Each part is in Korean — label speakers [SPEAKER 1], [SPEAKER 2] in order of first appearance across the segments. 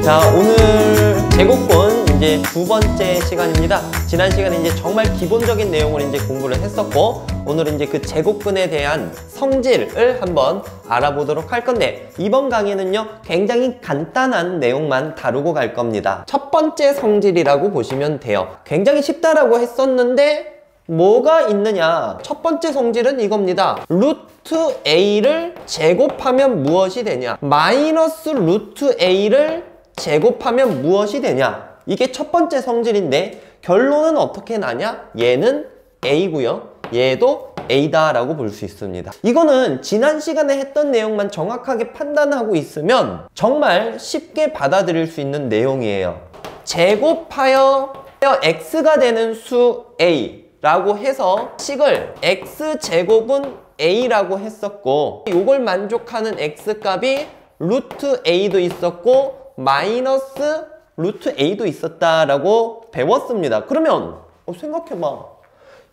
[SPEAKER 1] 자, 오늘 제곱근 이제 두 번째 시간입니다. 지난 시간에 이제 정말 기본적인 내용을 이제 공부를 했었고, 오늘은 이제 그 제곱근에 대한 성질을 한번 알아보도록 할 건데, 이번 강의는요 굉장히 간단한 내용만 다루고 갈 겁니다. 첫 번째 성질이라고 보시면 돼요. 굉장히 쉽다라고 했었는데 뭐가 있느냐? 첫 번째 성질은 이겁니다. 루트 a를 제곱하면 무엇이 되냐? 마이너스 루트 a를 제곱하면 무엇이 되냐? 이게 첫 번째 성질인데 결론은 어떻게 나냐? 얘는 a고요, 얘도 a다 라고 볼 수 있습니다. 이거는 지난 시간에 했던 내용만 정확하게 판단하고 있으면 정말 쉽게 받아들일 수 있는 내용이에요. 제곱하여 x가 되는 수 a 라고 해서 식을 x제곱은 a라고 했었고, 이걸 만족하는 x값이 루트 a도 있었고 마이너스 루트 a도 있었다라고 배웠습니다. 그러면 생각해봐.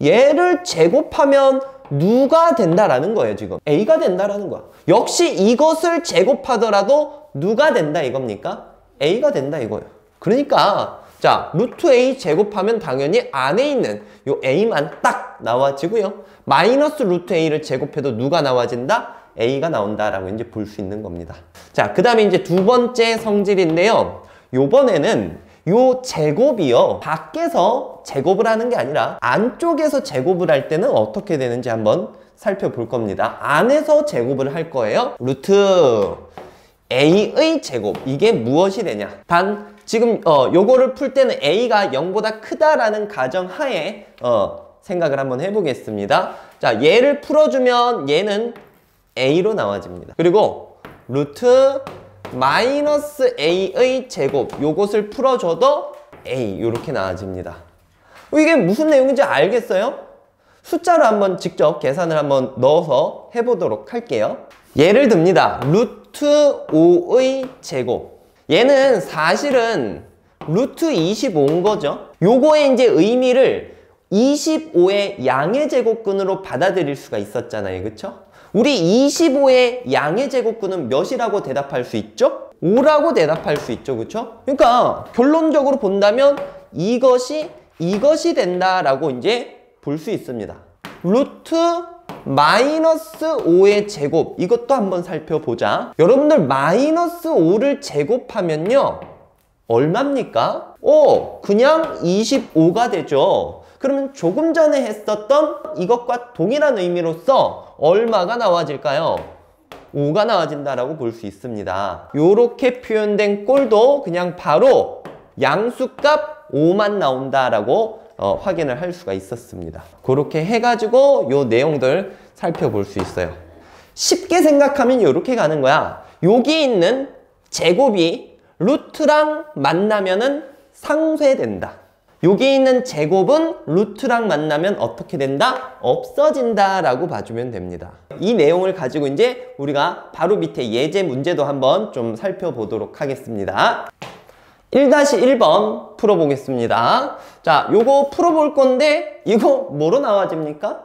[SPEAKER 1] 얘를 제곱하면 누가 된다라는 거예요. 지금 a가 된다라는 거야. 역시 이것을 제곱하더라도 누가 된다 이겁니까? a가 된다 이거예요. 그러니까 자, 루트 a 제곱하면 당연히 안에 있는 요 a만 딱 나와지고요, 마이너스 루트 a를 제곱해도 누가 나와진다? a가 나온다라고 이제 볼 수 있는 겁니다. 자, 그 다음에 이제 두 번째 성질인데요, 요번에는 요 제곱이요 밖에서 제곱을 하는 게 아니라 안쪽에서 제곱을 할 때는 어떻게 되는지 한번 살펴볼 겁니다. 안에서 제곱을 할 거예요. 루트 a의 제곱, 이게 무엇이 되냐? 단 지금 요거를 풀 때는 a가 0보다 크다라는 가정하에 생각을 한번 해보겠습니다. 자, 얘를 풀어주면 얘는 a로 나와집니다. 그리고 루트 마이너스 a의 제곱, 요것을 풀어줘도 a, 요렇게 나와집니다. 이게 무슨 내용인지 알겠어요? 숫자로 한번 직접 계산을 한번 넣어서 해보도록 할게요. 예를 듭니다. 루트 5의 제곱, 얘는 사실은 루트 25인 거죠. 요거의 이제 의미를 25의 양의 제곱근으로 받아들일 수가 있었잖아요. 그쵸? 우리 25의 양의 제곱근은 몇이라고 대답할 수 있죠? 5라고 대답할 수 있죠. 그쵸? 그러니까 결론적으로 본다면 이것이 된다라고 이제 볼 수 있습니다. 루트 마이너스 5의 제곱, 이것도 한번 살펴보자. 여러분들 마이너스 5를 제곱하면요 얼마입니까? 그냥 25가 되죠. 그러면 조금 전에 했었던 이것과 동일한 의미로서 얼마가 나와질까요? 5가 나와진다라고 볼 수 있습니다. 요렇게 표현된 꼴도 그냥 바로 양수값 5만 나온다라고 확인을 할 수가 있었습니다. 그렇게 해가지고 요 내용들 살펴볼 수 있어요. 쉽게 생각하면 이렇게 가는 거야. 여기 있는 제곱이 루트랑 만나면은 상쇄된다. 여기 있는 제곱은 루트랑 만나면 어떻게 된다? 없어진다 라고 봐주면 됩니다. 이 내용을 가지고 이제 우리가 바로 밑에 예제 문제도 한번 좀 살펴보도록 하겠습니다. 1-1번 풀어보겠습니다. 자, 요거 풀어볼 건데 이거 뭐로 나와집니까?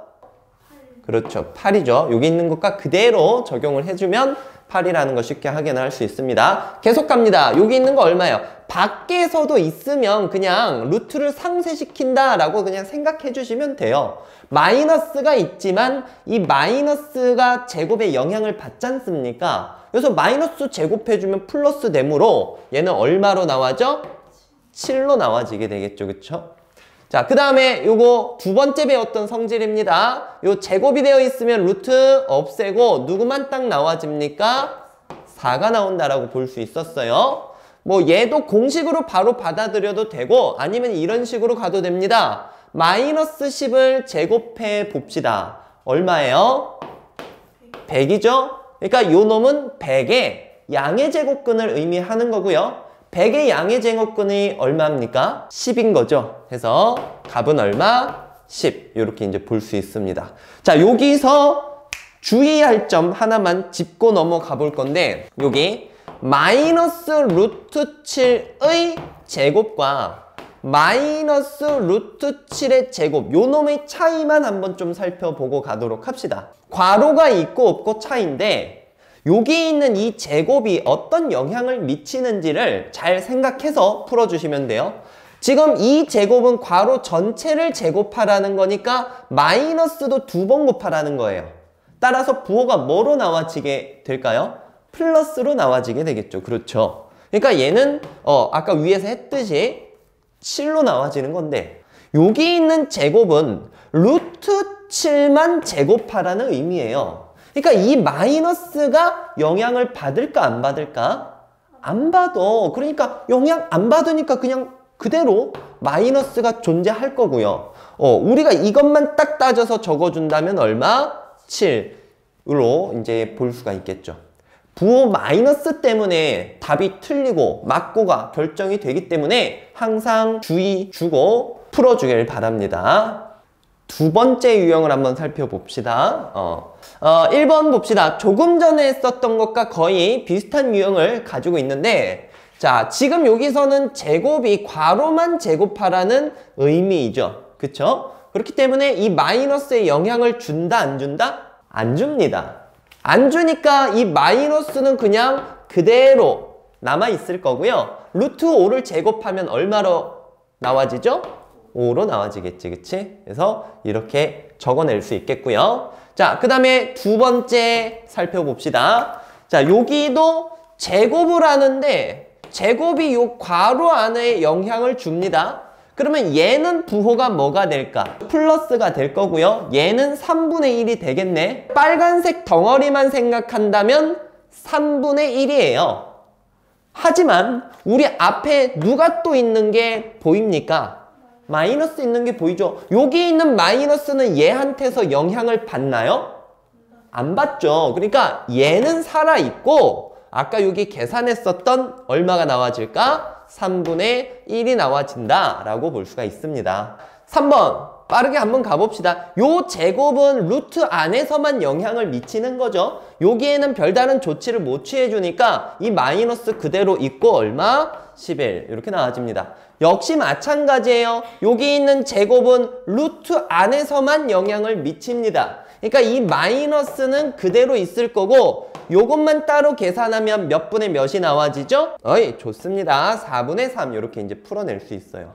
[SPEAKER 1] 그렇죠, 8이죠. 여기 있는 것과 그대로 적용을 해주면 8이라는 거 쉽게 확인할 수 있습니다. 계속 갑니다. 여기 있는 거 얼마예요? 밖에서도 있으면 그냥 루트를 상쇄시킨다 라고 그냥 생각해 주시면 돼요. 마이너스가 있지만 이 마이너스가 제곱에 영향을 받지 않습니까? 그래서 마이너스 제곱해주면 플러스 되므로 얘는 얼마로 나와죠? 7로 나와지게 되겠죠. 그쵸? 자, 그 다음에 요거 두 번째 배웠던 성질입니다. 요 제곱이 되어 있으면 루트 없애고 누구만 딱 나와집니까? 4가 나온다라고 볼 수 있었어요. 뭐 얘도 공식으로 바로 받아들여도 되고 아니면 이런 식으로 가도 됩니다. 마이너스 10을 제곱해 봅시다. 얼마예요? 100이죠? 그러니까 요 놈은 100의 양의 제곱근을 의미하는 거고요. 100의 양의 제곱근이 얼마입니까? 10인 거죠. 그래서 값은 얼마? 10. 이렇게 이제 볼 수 있습니다. 자, 여기서 주의할 점 하나만 짚고 넘어가 볼 건데, 여기 마이너스 루트 7의 제곱과 마이너스 루트 7의 제곱, 요 놈의 차이만 한번 좀 살펴보고 가도록 합시다. 괄호가 있고 없고 차이인데, 여기 있는 이 제곱이 어떤 영향을 미치는지를 잘 생각해서 풀어주시면 돼요. 지금 이 제곱은 괄호 전체를 제곱하라는 거니까 마이너스도 2번 곱하라는 거예요. 따라서 부호가 뭐로 나와지게 될까요? 플러스로 나와지게 되겠죠. 그렇죠. 그러니까 얘는 아까 위에서 했듯이 7로 나와지는 건데, 여기 있는 제곱은 루트 7만 제곱하라는 의미예요. 그러니까 이 마이너스가 영향을 받을까 안 받을까? 안 받아. 그러니까 영향 안 받으니까 그냥 그대로 마이너스가 존재할 거고요. 우리가 이것만 딱 따져서 적어준다면 얼마? 7으로 이제 볼 수가 있겠죠. 부호 마이너스 때문에 답이 틀리고 맞고가 결정이 되기 때문에 항상 주의 주고 풀어주길 바랍니다. 두 번째 유형을 한번 살펴봅시다. 1번 봅시다. 조금 전에 썼던 것과 거의 비슷한 유형을 가지고 있는데, 자, 지금 여기서는 제곱이 괄호만 제곱하라는 의미이죠. 그쵸? 그렇기 때문에 이 마이너스에 영향을 준다, 안 준다? 안 줍니다. 안 주니까 이 마이너스는 그냥 그대로 남아있을 거고요. 루트 5를 제곱하면 얼마로 나와지죠? 5로 나와지겠지, 그치? 그래서 이렇게 적어낼 수 있겠고요. 자, 그 다음에 두 번째 살펴봅시다. 자, 여기도 제곱을 하는데 제곱이 요 괄호 안에 영향을 줍니다. 그러면 얘는 부호가 뭐가 될까? 플러스가 될 거고요. 얘는 3분의 1이 되겠네. 빨간색 덩어리만 생각한다면 3분의 1이에요. 하지만 우리 앞에 누가 또 있는 게 보입니까? 마이너스 있는 게 보이죠? 여기 있는 마이너스는 얘한테서 영향을 받나요? 안 받죠. 그러니까 얘는 살아있고 아까 여기 계산했었던 얼마가 나와질까? 3분의 1이 나와진다 라고 볼 수가 있습니다. 3번 빠르게 한번 가봅시다. 요 제곱은 루트 안에서만 영향을 미치는 거죠. 여기에는 별다른 조치를 못 취해주니까 이 마이너스 그대로 있고 얼마? 11 이렇게 나와집니다. 역시 마찬가지예요. 여기 있는 제곱은 루트 안에서만 영향을 미칩니다. 그러니까 이 마이너스는 그대로 있을 거고 요것만 따로 계산하면 몇 분의 몇이 나와지죠? 좋습니다. 4분의 3 이렇게 이제 풀어낼 수 있어요.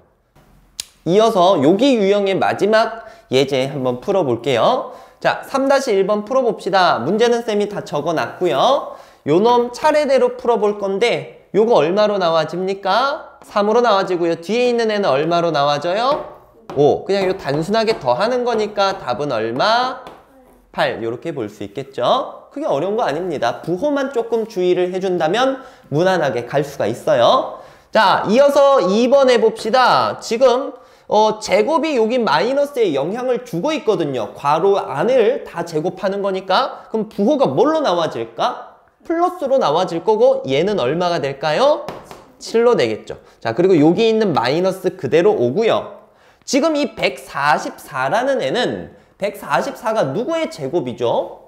[SPEAKER 1] 이어서 여기 유형의 마지막 예제 한번 풀어볼게요. 자, 3-1번 풀어봅시다. 문제는 쌤이 다 적어놨고요. 요놈 차례대로 풀어볼 건데 요거 얼마로 나와집니까? 3으로 나와지고요. 뒤에 있는 애는 얼마로 나와져요? 5. 그냥 요 단순하게 더하는 거니까 답은 얼마? 8 이렇게 볼 수 있겠죠. 크게 어려운 거 아닙니다. 부호만 조금 주의를 해준다면 무난하게 갈 수가 있어요. 자, 이어서 2번 해봅시다. 지금 제곱이 여기 마이너스에 영향을 주고 있거든요. 괄호 안을 다 제곱하는 거니까 그럼 부호가 뭘로 나와질까? 플러스로 나와질 거고 얘는 얼마가 될까요? 7로 되겠죠. 자, 그리고 여기 있는 마이너스 그대로 오고요. 지금 이 144라는 애는 144가 누구의 제곱이죠?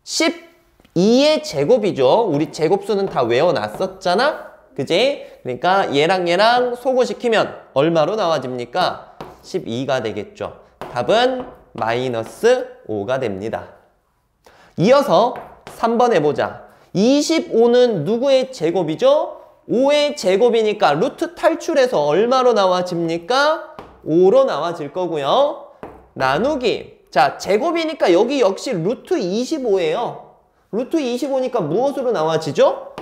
[SPEAKER 1] 12의 제곱이죠. 우리 제곱수는 다 외워놨었잖아? 그지? 그러니까 얘랑 얘랑 소거시키면 얼마로 나와집니까? 12가 되겠죠. 답은 마이너스 5가 됩니다. 이어서 3번 해보자. 25는 누구의 제곱이죠? 5의 제곱이니까 루트 탈출해서 얼마로 나와집니까? 5로 나와질 거고요. 나누기. 자, 제곱이니까 여기 역시 루트 25예요. 루트 25니까 무엇으로 나와지죠?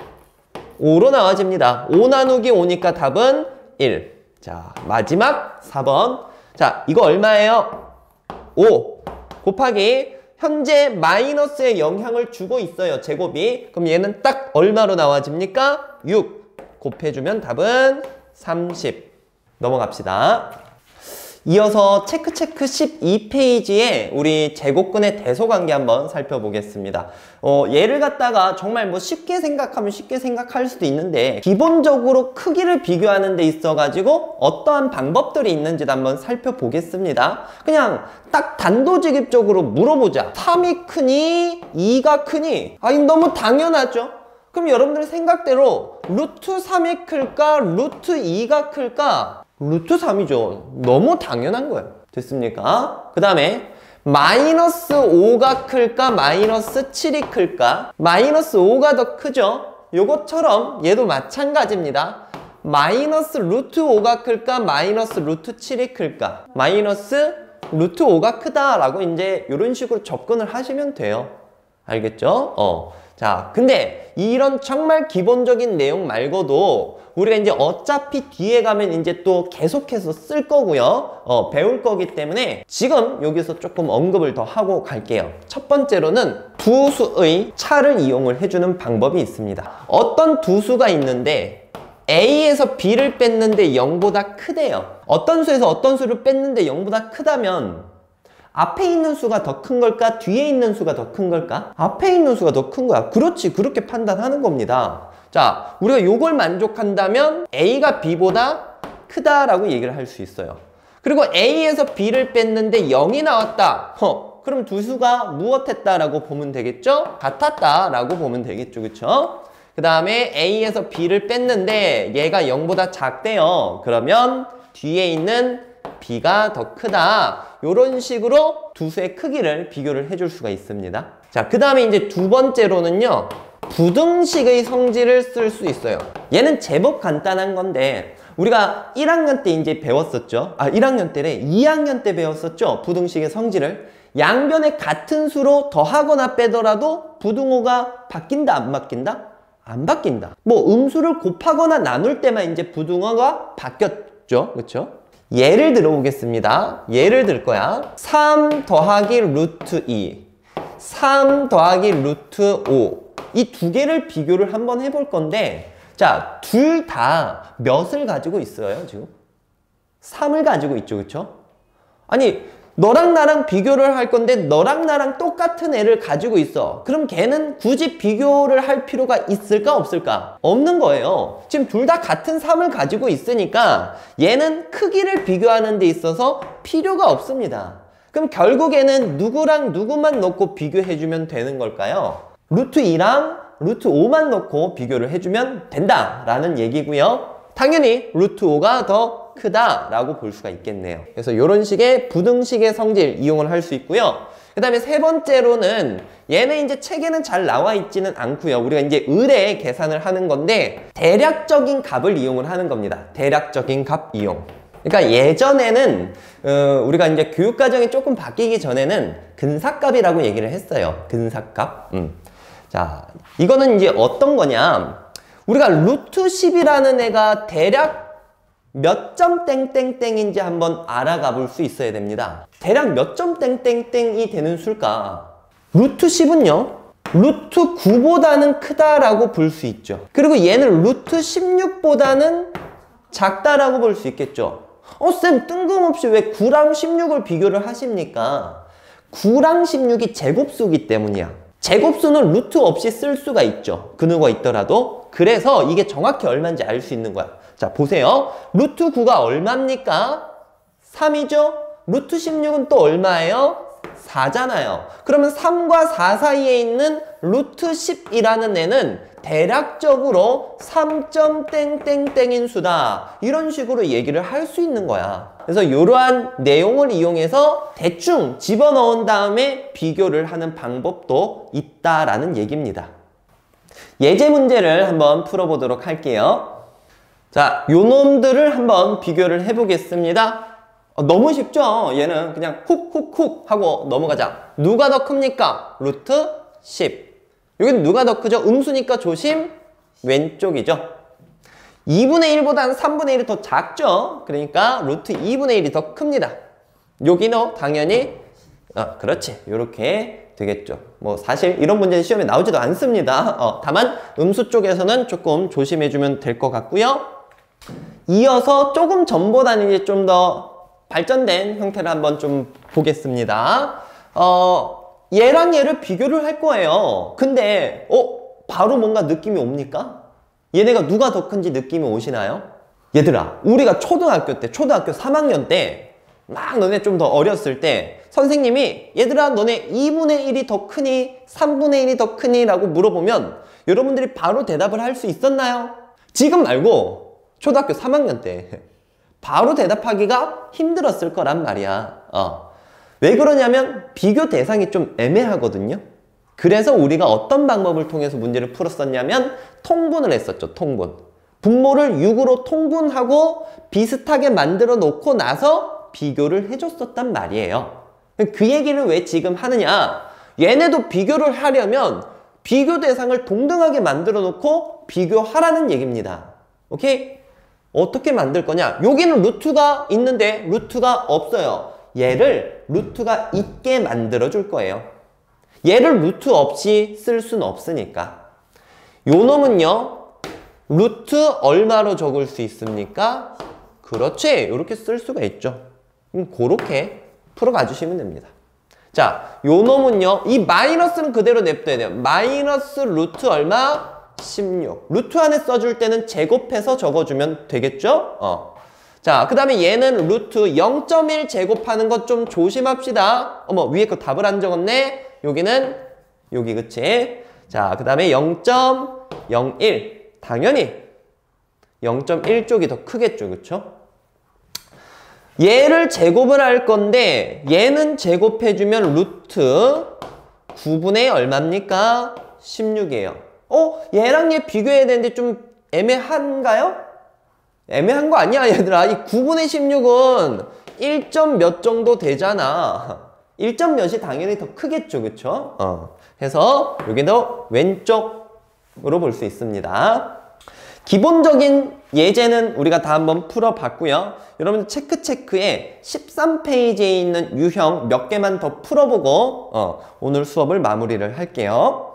[SPEAKER 1] 5로 나와집니다. 5 나누기 5니까 답은 1. 자, 마지막 4번. 자, 이거 얼마예요? 5 곱하기 현재 마이너스에 영향을 주고 있어요. 제곱이. 그럼 얘는 딱 얼마로 나와집니까? 6 곱해주면 답은 30. 넘어갑시다. 이어서 체크 12페이지에 우리 제곱근의 대소관계 한번 살펴보겠습니다. 얘를 갖다가 정말 뭐 쉽게 생각하면 쉽게 생각할 수도 있는데 기본적으로 크기를 비교하는 데 있어가지고 어떠한 방법들이 있는지 한번 살펴보겠습니다. 그냥 딱 단도직입적으로 물어보자. 3이 크니? 2가 크니? 아, 이거 너무 당연하죠? 그럼 여러분들 생각대로 루트 3이 클까? 루트 2가 클까? 루트 3이죠. 너무 당연한 거예요. 됐습니까? 그 다음에 마이너스 5가 클까? 마이너스 7이 클까? 마이너스 5가 더 크죠? 요것처럼 얘도 마찬가지입니다. 마이너스 루트 5가 클까? 마이너스 루트 7이 클까? 마이너스 루트 5가 크다라고 이제 이런 식으로 접근을 하시면 돼요. 알겠죠? 자, 근데 이런 정말 기본적인 내용 말고도 우리가 이제 어차피 뒤에 가면 이제 또 계속해서 쓸 거고요. 배울 거기 때문에 지금 여기서 조금 언급을 더 하고 갈게요. 첫 번째로는 두 수의 차를 이용을 해주는 방법이 있습니다. 어떤 두 수가 있는데 A에서 B를 뺐는데 0보다 크대요. 어떤 수에서 어떤 수를 뺐는데 0보다 크다면 앞에 있는 수가 더 큰 걸까? 뒤에 있는 수가 더 큰 걸까? 앞에 있는 수가 더 큰 거야. 그렇지, 그렇게 판단하는 겁니다. 자, 우리가 요걸 만족한다면 A가 B보다 크다라고 얘기를 할 수 있어요. 그리고 A에서 B를 뺐는데 0이 나왔다. 그럼 두 수가 무엇했다라고 보면 되겠죠? 같았다라고 보면 되겠죠, 그쵸? 그 다음에 A에서 B를 뺐는데 얘가 0보다 작대요. 그러면 뒤에 있는 B가 더 크다. 이런 식으로 두 수의 크기를 비교를 해줄 수가 있습니다. 자, 그 다음에 이제 두 번째로는요, 부등식의 성질을 쓸 수 있어요. 얘는 제법 간단한 건데 우리가 1학년 때 이제 배웠었죠. 1학년 때래 2학년 때 배웠었죠. 부등식의 성질을. 양변에 같은 수로 더하거나 빼더라도 부등호가 바뀐다, 안 바뀐다? 안 바뀐다. 뭐 음수를 곱하거나 나눌 때만 이제 부등호가 바뀌었죠. 그렇죠? 예를 들어보겠습니다. 예를 들 거야. 3 더하기 루트 2, 3 더하기 루트 5. 이 두 개를 비교를 한번 해볼 건데, 자, 둘 다 몇을 가지고 있어요, 지금? 3을 가지고 있죠, 그쵸? 아니, 너랑 나랑 비교를 할 건데 너랑 나랑 똑같은 애를 가지고 있어. 그럼 걔는 굳이 비교를 할 필요가 있을까 없을까? 없는 거예요. 지금 둘 다 같은 3을 가지고 있으니까 얘는 크기를 비교하는 데 있어서 필요가 없습니다. 그럼 결국에는 누구랑 누구만 넣고 비교해주면 되는 걸까요? 루트 2랑 루트 5만 넣고 비교를 해주면 된다라는 얘기고요. 당연히 루트 5가 더 크다라고 볼 수가 있겠네요. 그래서 이런 식의 부등식의 성질 이용을 할 수 있고요. 그 다음에 세 번째로는 얘는 이제 책에는 잘 나와 있지는 않고요. 우리가 이제 의뢰 계산을 하는 건데 대략적인 값을 이용을 하는 겁니다. 대략적인 값 이용. 그러니까 예전에는 우리가 이제 교육과정이 조금 바뀌기 전에는 근사값이라고 얘기를 했어요. 근사값. 자, 이거는 이제 어떤 거냐? 우리가 루트 10이라는 애가 대략 몇 점 땡땡땡인지 한번 알아가 볼 수 있어야 됩니다. 대략 몇 점 땡땡땡이 되는 수일까? 루트 10은요, 루트 9보다는 크다라고 볼 수 있죠. 그리고 얘는 루트 16보다는 작다라고 볼 수 있겠죠. 쌤, 뜬금없이 왜 9랑 16을 비교를 하십니까? 9랑 16이 제곱수기 때문이야. 제곱수는 루트 없이 쓸 수가 있죠. 근호가 있더라도. 그래서 이게 정확히 얼마인지 알 수 있는 거야. 자, 보세요. 루트 9가 얼마입니까? 3이죠? 루트 16은 또 얼마예요? 4잖아요. 그러면 3과 4 사이에 있는 루트 10이라는 애는 대략적으로 3점 땡땡땡인 수다. 이런 식으로 얘기를 할 수 있는 거야. 그래서 이러한 내용을 이용해서 대충 집어넣은 다음에 비교를 하는 방법도 있다라는 얘기입니다. 예제 문제를 한번 풀어보도록 할게요. 자, 요 놈들을 한번 비교를 해보겠습니다. 너무 쉽죠? 얘는 그냥 훅훅훅 하고 넘어가자. 누가 더 큽니까? 루트 10. 여기는 누가 더 크죠? 음수니까 조심, 왼쪽이죠. 2분의 1보다는 3분의 1이 더 작죠? 그러니까 루트 2분의 1이 더 큽니다. 여기는 당연히 그렇지, 요렇게 되겠죠. 뭐 사실 이런 문제는 시험에 나오지도 않습니다. 다만 음수 쪽에서는 조금 조심해주면 될 것 같고요. 이어서 조금 전보다는 이제 좀 더 발전된 형태를 한번 좀 보겠습니다. 얘랑 얘를 비교를 할 거예요. 근데 바로 뭔가 느낌이 옵니까? 얘네가 누가 더 큰지 느낌이 오시나요? 얘들아, 우리가 초등학교 때, 초등학교 3학년 때 막 너네 좀 더 어렸을 때 선생님이 얘들아 너네 2분의 1이 더 크니 3분의 1이 더 크니? 라고 물어보면 여러분들이 바로 대답을 할 수 있었나요? 지금 말고 초등학교 3학년 때 바로 대답하기가 힘들었을 거란 말이야. 왜 그러냐면 비교 대상이 좀 애매하거든요. 그래서 우리가 어떤 방법을 통해서 문제를 풀었었냐면 통분을 했었죠. 통분. 분모를 6으로 통분하고 비슷하게 만들어 놓고 나서 비교를 해줬었단 말이에요. 그 얘기를 왜 지금 하느냐? 얘네도 비교를 하려면 비교 대상을 동등하게 만들어 놓고 비교하라는 얘기입니다. 오케이? 어떻게 만들 거냐? 여기는 루트가 있는데 루트가 없어요. 얘를 루트가 있게 만들어 줄 거예요. 얘를 루트 없이 쓸 수는 없으니까. 요 놈은요, 루트 얼마로 적을 수 있습니까? 그렇지. 이렇게 쓸 수가 있죠. 그렇게 풀어가 주시면 됩니다. 자, 요 놈은요, 이 마이너스는 그대로 냅둬야 돼요. 마이너스 루트 얼마? 16. 루트 안에 써줄 때는 제곱해서 적어주면 되겠죠? 자, 그 다음에 얘는 루트 0.1 제곱하는 것 좀 조심합시다. 어머, 위에 거 답을 안 적었네? 여기는, 여기, 그치? 자, 그 다음에 0.01. 당연히 0.1쪽이 더 크겠죠, 그쵸? 얘를 제곱을 할 건데 얘는 제곱해주면 루트 9분의 얼마입니까? 16이에요. 얘랑 얘 비교해야 되는데 좀 애매한가요? 애매한 거 아니야, 얘들아. 이 9분의 16은 1점 몇 정도 되잖아. 1점 몇이 당연히 더 크겠죠, 그쵸? 그래서 여기도 왼쪽으로 볼 수 있습니다. 기본적인 예제는 우리가 다 한번 풀어봤고요. 여러분들 체크에 13페이지에 있는 유형 몇 개만 더 풀어보고 오늘 수업을 마무리를 할게요.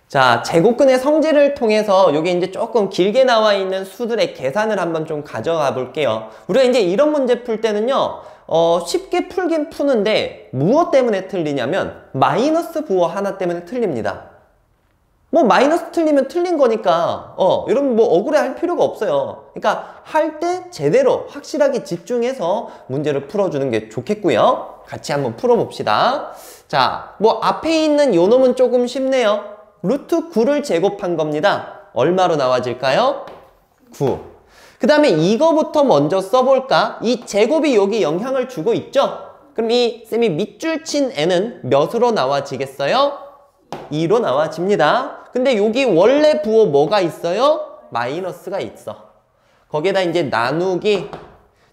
[SPEAKER 1] 자, 제곱근의 성질을 통해서 여기 이제 조금 길게 나와 있는 수들의 계산을 한번 좀 가져가 볼게요. 우리가 이제 이런 문제 풀 때는요, 쉽게 풀긴 푸는데 무엇 때문에 틀리냐면 마이너스 부호 하나 때문에 틀립니다. 뭐 마이너스 틀리면 틀린 거니까 여러분 뭐 억울해 할 필요가 없어요. 그러니까 할 때 제대로 확실하게 집중해서 문제를 풀어주는 게 좋겠고요. 같이 한번 풀어봅시다. 자, 뭐 앞에 있는 요 놈은 조금 쉽네요. 루트 9를 제곱한 겁니다. 얼마로 나와질까요? 9. 그 다음에 이거부터 먼저 써볼까? 이 제곱이 여기 영향을 주고 있죠? 그럼 이 쌤이 밑줄 친 n은 몇으로 나와지겠어요? 2로 나와집니다. 근데 여기 원래 부호 뭐가 있어요? 마이너스가 있어. 거기에다 이제 나누기.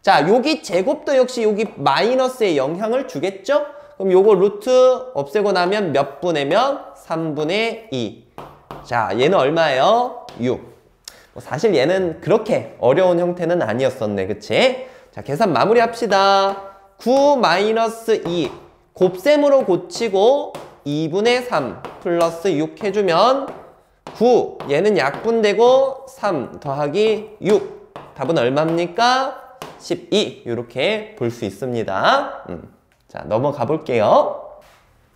[SPEAKER 1] 자, 여기 제곱도 역시 여기 마이너스에 영향을 주겠죠? 그럼 요거 루트 없애고 나면 몇 분의 몇? 3분의 2. 자, 얘는 얼마예요? 6. 사실 얘는 그렇게 어려운 형태는 아니었었네, 그치? 자, 계산 마무리 합시다. 9 마이너스 2. 곱셈으로 고치고 2분의 3 플러스 6 해주면 9. 얘는 약분되고 3 더하기 6. 답은 얼마입니까? 12. 이렇게 볼 수 있습니다. 자, 넘어가 볼게요.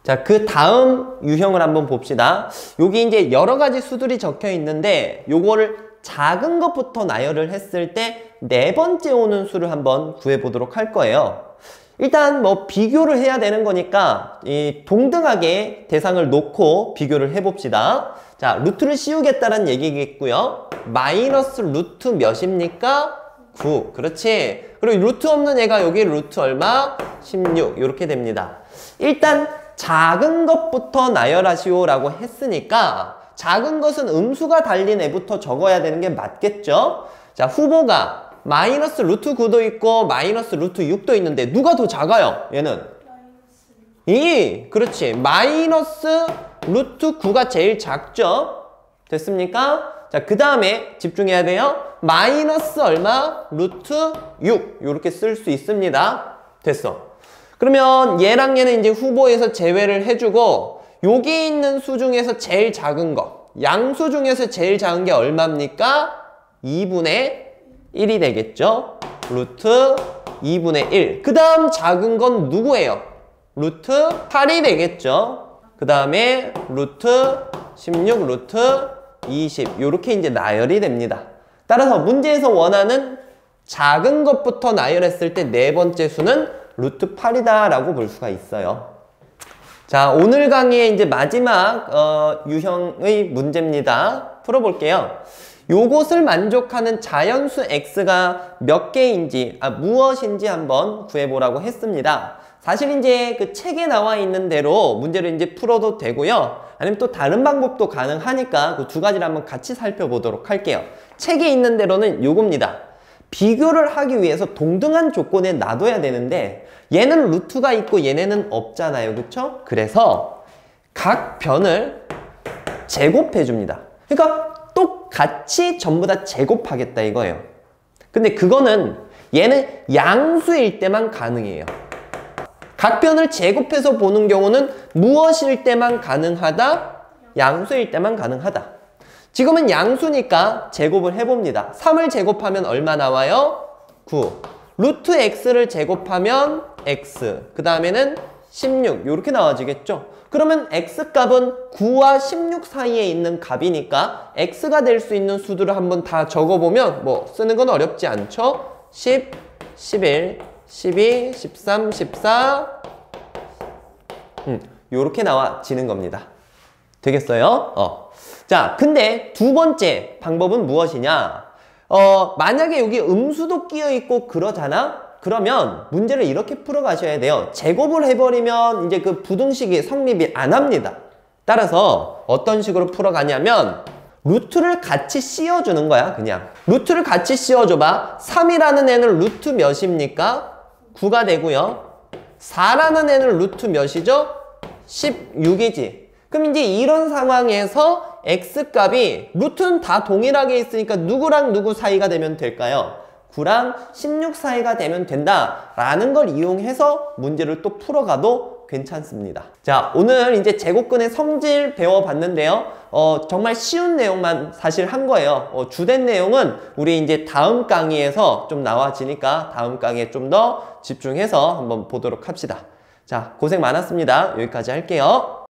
[SPEAKER 1] 자, 그 다음 유형을 한번 봅시다. 여기 이제 여러 가지 수들이 적혀 있는데 요거를 작은 것부터 나열을 했을 때 네 번째 오는 수를 한번 구해보도록 할 거예요. 일단 뭐 비교를 해야 되는 거니까 이 동등하게 대상을 놓고 비교를 해봅시다. 자, 루트를 씌우겠다는 얘기겠고요. 마이너스 루트 몇입니까? 9. 그렇지. 그리고 루트 없는 얘가 여기 루트 얼마? 16. 이렇게 됩니다. 일단 작은 것부터 나열하시오라고 했으니까 작은 것은 음수가 달린 애부터 적어야 되는 게 맞겠죠? 자, 후보가 마이너스 루트 9도 있고 마이너스 루트 6도 있는데 누가 더 작아요? 얘는? 그렇지. 마이너스 루트 9가 제일 작죠? 됐습니까? 자, 그 다음에 집중해야 돼요. 마이너스 얼마? 루트 6. 이렇게 쓸 수 있습니다. 됐어. 그러면 얘랑 얘는 이제 후보에서 제외를 해주고 여기 있는 수 중에서 제일 작은 거, 양수 중에서 제일 작은 게 얼마입니까? 2분의 1이 되겠죠? 루트 2분의 1. 그 다음 작은 건 누구예요? 루트 8이 되겠죠? 그 다음에 루트 16, 루트 20. 이렇게 이제 나열이 됩니다. 따라서 문제에서 원하는 작은 것부터 나열했을 때 네 번째 수는 루트 8이다 라고 볼 수가 있어요. 자, 오늘 강의의 이제 마지막 유형의 문제입니다. 풀어볼게요. 요것을 만족하는 자연수 x가 몇 개인지, 무엇인지 한번 구해보라고 했습니다. 사실 이제 그 책에 나와 있는 대로 문제를 이제 풀어도 되고요. 아니면 또 다른 방법도 가능하니까 그 두 가지를 한번 같이 살펴보도록 할게요. 책에 있는 대로는 요겁니다. 비교를 하기 위해서 동등한 조건에 놔둬야 되는데 얘는 루트가 있고 얘네는 없잖아요. 그쵸? 그래서 각 변을 제곱해 줍니다. 그러니까 똑같이 전부 다 제곱하겠다 이거예요. 근데 그거는 얘는 양수일 때만 가능해요. 각 변을 제곱해서 보는 경우는 무엇일 때만 가능하다? 양수일 때만 가능하다. 지금은 양수니까 제곱을 해봅니다. 3을 제곱하면 얼마 나와요? 9. 루트 x를 제곱하면 x. 그 다음에는 16. 이렇게 나와지겠죠? 그러면 x값은 9와 16 사이에 있는 값이니까 x가 될 수 있는 수들을 한번 다 적어보면 뭐 쓰는 건 어렵지 않죠? 10, 11, 12, 13, 14 요렇게 나와지는 겁니다. 되겠어요? 자, 근데 두 번째 방법은 무엇이냐? 만약에 여기 음수도 끼어 있고 그러잖아? 그러면 문제를 이렇게 풀어 가셔야 돼요. 제곱을 해버리면 이제 그 부등식이 성립이 안 합니다. 따라서 어떤 식으로 풀어 가냐면 루트를 같이 씌워주는 거야, 그냥. 루트를 같이 씌워줘봐. 3이라는 애는 루트 몇입니까? 9가 되고요. 4라는 애는 루트 몇이죠? 16이지. 그럼 이제 이런 상황에서 x값이 루트는 다 동일하게 있으니까 누구랑 누구 사이가 되면 될까요? 9랑 16 사이가 되면 된다라는 걸 이용해서 문제를 또 풀어가도 괜찮습니다. 자, 오늘 이제 제곱근의 성질 배워봤는데요. 정말 쉬운 내용만 사실 한 거예요. 주된 내용은 우리 이제 다음 강의에서 좀 나와지니까 다음 강의에 좀 더 집중해서 한번 보도록 합시다. 자, 고생 많았습니다. 여기까지 할게요.